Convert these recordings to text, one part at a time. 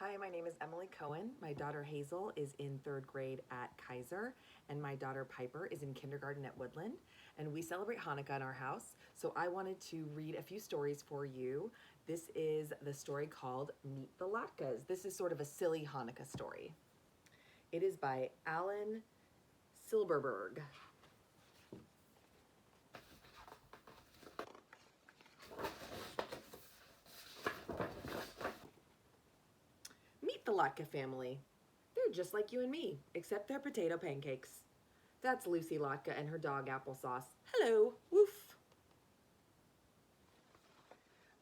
Hi, my name is Emily Cohen. My daughter Hazel is in third grade at Kaiser, and my daughter Piper is in kindergarten at Woodland. And we celebrate Hanukkah in our house, so I wanted to read a few stories for you. This is the story called Meet the Latkes. This is sort of a silly Hanukkah story. It is by Alan Silberberg. Meet the Latke family. They're just like you and me, except they're potato pancakes. That's Lucy Latke and her dog Applesauce. Hello, woof.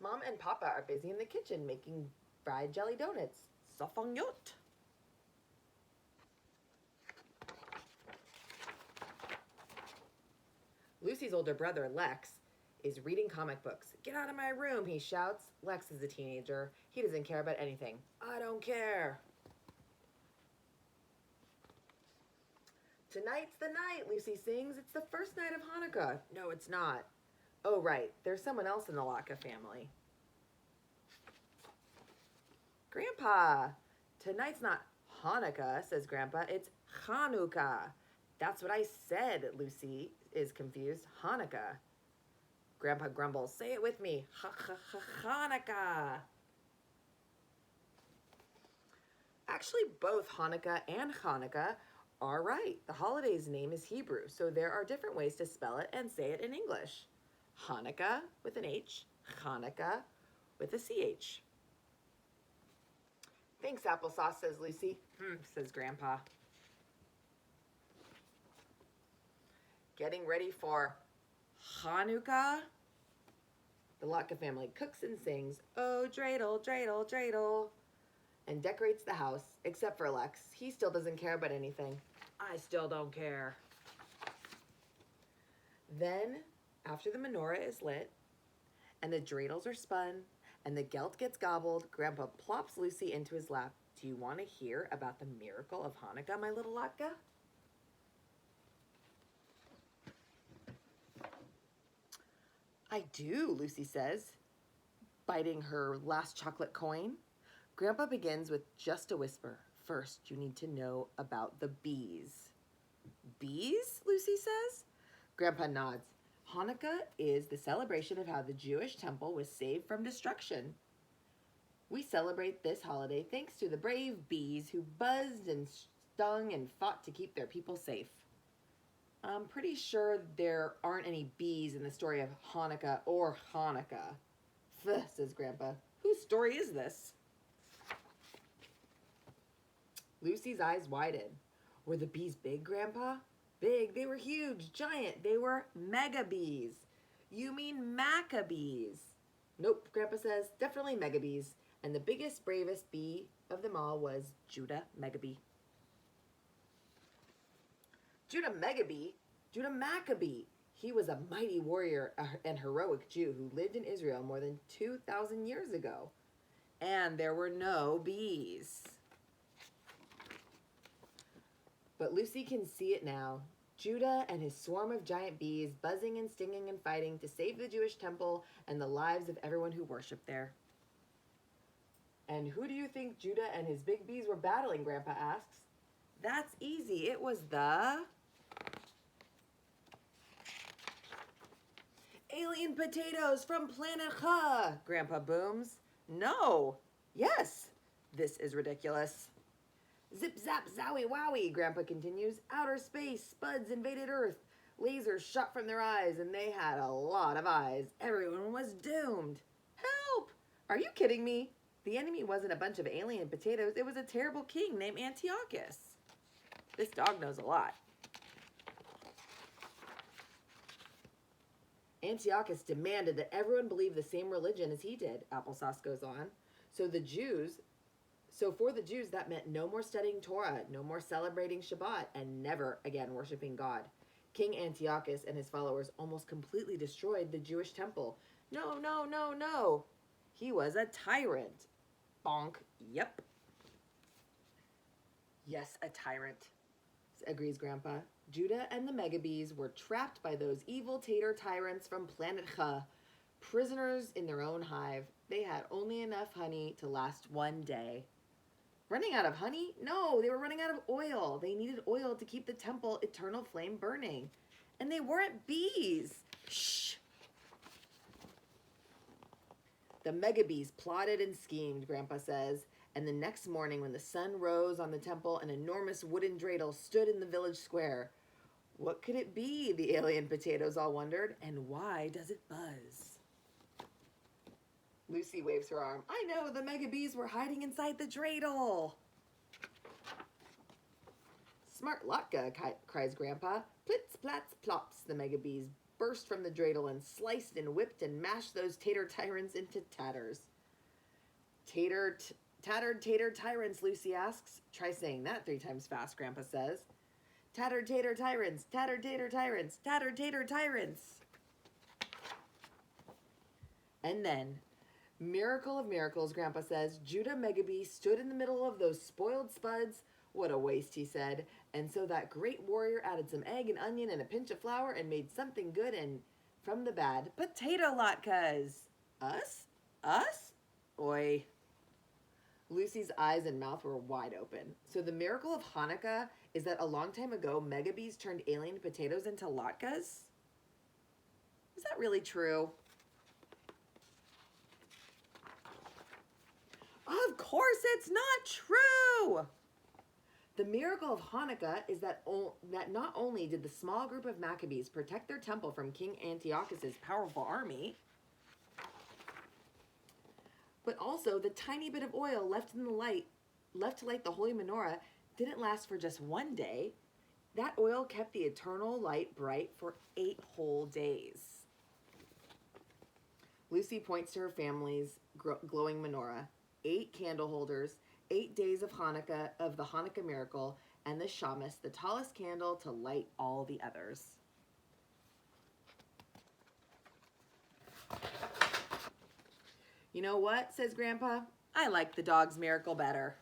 Mom and Papa are busy in the kitchen making fried jelly donuts. Safanyot. Lucy's older brother, Lex, is reading comic books. Get out of my room, he shouts. Lex is a teenager. He doesn't care about anything. I don't care. Tonight's the night, Lucy sings. It's the first night of Hanukkah. No, it's not. Oh, right. There's someone else in the Latke family. Grandpa, tonight's not Hanukkah, says Grandpa. It's Hanukkah. That's what I said, Lucy is confused. Hanukkah. Grandpa grumbles. Say it with me. Hanukkah. Actually, both Hanukkah and Hanukkah are right. The holiday's name is Hebrew, so there are different ways to spell it and say it in English. Hanukkah with an H, Hanukkah with a CH. Thanks, Applesauce, says Lucy. Says Grandpa. Getting ready for Hanukkah? The Latke family cooks and sings, oh, dreidel, dreidel, dreidel, and decorates the house, except for Lex. He still doesn't care about anything. I still don't care. Then, after the menorah is lit, and the dreidels are spun, and the gelt gets gobbled, Grandpa plops Lucy into his lap. Do you want to hear about the miracle of Hanukkah, my little Latke? I do, Lucy says, biting her last chocolate coin. Grandpa begins with just a whisper. First, you need to know about the bees. Bees? Lucy says. Grandpa nods. Hanukkah is the celebration of how the Jewish temple was saved from destruction. We celebrate this holiday thanks to the brave bees who buzzed and stung and fought to keep their people safe. I'm pretty sure there aren't any bees in the story of Hanukkah or Hanukkah. Ph, says Grandpa. Whose story is this? Lucy's eyes widen. Were the bees big, Grandpa? Big. They were huge, giant. They were mega bees. You mean Maccabees? Nope, Grandpa says. Definitely mega bees. And the biggest, bravest bee of them all was Judah Megabee. Judah Megabee? Judah Maccabee. He was a mighty warrior and heroic Jew who lived in Israel more than 2,000 years ago. And there were no bees. But Lucy can see it now. Judah and his swarm of giant bees buzzing and stinging and fighting to save the Jewish temple and the lives of everyone who worshiped there. And who do you think Judah and his big bees were battling, Grandpa asks. That's easy. It was the alien potatoes from planet Ha, Grandpa booms. No. Yes. This is ridiculous. Zip zap zowie wowie, Grandpa continues. Outer space, spuds invaded Earth. Lasers shot from their eyes, and they had a lot of eyes. Everyone was doomed. Help! Are you kidding me? The enemy wasn't a bunch of alien potatoes. It was a terrible king named Antiochus. This dog knows a lot. Antiochus demanded that everyone believe the same religion as he did, Applesauce goes on. So for the Jews, that meant no more studying Torah, no more celebrating Shabbat, and never again worshiping God. King Antiochus and his followers almost completely destroyed the Jewish temple. No, no, no, no. He was a tyrant. Bonk. Yep. Yes, a tyrant, agrees Grandpa. Judah and the Megabees were trapped by those evil tater tyrants from planet Ha, prisoners in their own hive. They had only enough honey to last one day. Running out of honey? No, they were running out of oil. They needed oil to keep the temple eternal flame burning. And they weren't bees. Shh. The mega bees plotted and schemed, Grandpa says. And the next morning, when the sun rose on the temple, an enormous wooden dreidel stood in the village square. What could it be, the alien potatoes all wondered, and why does it buzz? Lucy waves her arm. I know, the mega bees were hiding inside the dreidel. Smart Latka, cries Grandpa. Plits, plats, plops, the mega bees burst from the dreidel and sliced and whipped and mashed those tater tyrants into tatters. Tattered tater tyrants, Lucy asks. Try saying that 3 times fast, Grandpa says. Tattered tater tyrants, tattered tater tyrants, tattered tater tyrants. And then, miracle of miracles, Grandpa says, Judah Megabee stood in the middle of those spoiled spuds. What a waste, he said. And so that great warrior added some egg and onion and a pinch of flour and made something good and from the bad. Potato latkes. Us? Us? Oi. Lucy's eyes and mouth were wide open. So the miracle of Hanukkah is that a long time ago, megabees turned alien potatoes into latkes? Is that really true? Of course it's not true! The miracle of Hanukkah is that not only did the small group of Maccabees protect their temple from King Antiochus' powerful army, but also the tiny bit of oil left to light the holy menorah didn't last for just one day. That oil kept the eternal light bright for 8 whole days. Lucy points to her family's glowing menorah. 8 candle holders, 8 days of Hanukkah, of the Hanukkah miracle, and the shamus, the tallest candle to light all the others. You know what, says Grandpa? I like the dog's miracle better.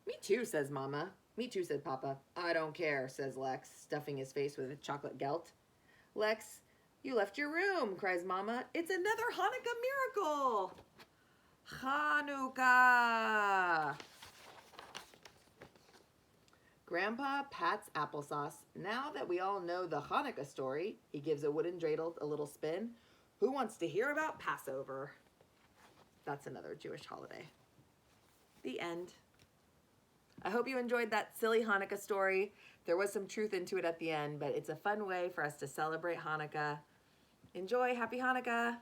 Me too, says Mama. Me too, said Papa. I don't care, says Lex, stuffing his face with a chocolate gelt. Lex, you left your room, cries Mama. It's another Hanukkah miracle. Hanukkah! Grandpa pats applesauce. Now that we all know the Hanukkah story, he gives a wooden dreidel a little spin. Who wants to hear about Passover? That's another Jewish holiday. The end. I hope you enjoyed that silly Hanukkah story. There was some truth into it at the end, but it's a fun way for us to celebrate Hanukkah. Enjoy. Happy Hanukkah.